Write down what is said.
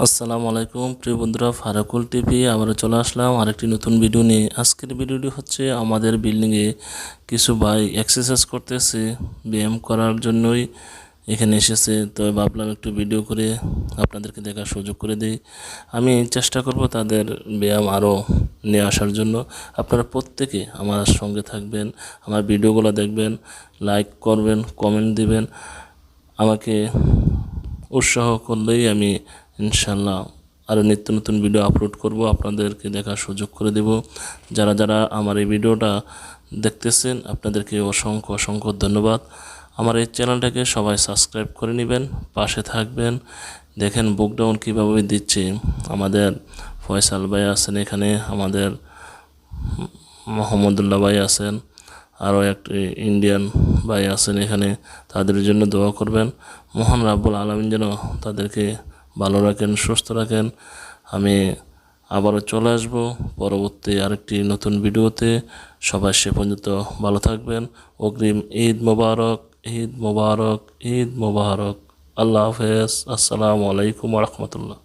আসসালামু আলাইকুম প্রিয় বন্ধুরা, ফারাকুল টিভি আবারও চলে আসলাম আরেকটি নতুন ভিডিও নিয়ে। আজকের ভিডিওটি হচ্ছে আমাদের বিল্ডিংয়ে কিছু ভাই এক্সারসাইজ করতেছে, ব্যায়াম করার জন্যই এখানে এসেছে। তো ভাবলাম একটু ভিডিও করে আপনাদেরকে দেখার সুযোগ করে দিই। আমি চেষ্টা করব তাদের ব্যায়াম আরও নিয়ে আসার জন্য। আপনারা প্রত্যেকে আমার সঙ্গে থাকবেন, আমার ভিডিওগুলো দেখবেন, লাইক করবেন, কমেন্ট দিবেন। আমাকে উৎসাহ করলেই আমি ইনশাল্লাহ আরও নিত্য নতুন ভিডিও আপলোড করব, আপনাদেরকে দেখার সুযোগ করে দেব। যারা যারা আমার এই ভিডিওটা দেখতেছেন আপনাদেরকে অসংখ্য অসংখ্য ধন্যবাদ। আমার এই চ্যানেলটাকে সবাই সাবস্ক্রাইব করে নেবেন, পাশে থাকবেন। দেখেন বুকডাউন কীভাবে দিচ্ছে। আমাদের ফয়সাল ভাই আছেন এখানে, আমাদের মোহাম্মদুল্লাহ ভাই আছেন, আরও একটি ইন্ডিয়ান ভাই আছেন এখানে। তাদের জন্য দোয়া করবেন। মহান রাব্বুল আলামিন যেন তাদেরকে ভালো রাখেন, সুস্থ রাখেন। আমি আবারও চলে আসব পরবর্তী আরেকটি নতুন ভিডিওতে। সবাই সে পর্যন্ত ভালো থাকবেন। অগ্রিম ঈদ মোবারক, ঈদ মোবারক, ঈদ মোবারক। আল্লাহ হাফেজ। আসসালামু আলাইকুম ওয়া রাহমাতুল্লাহ।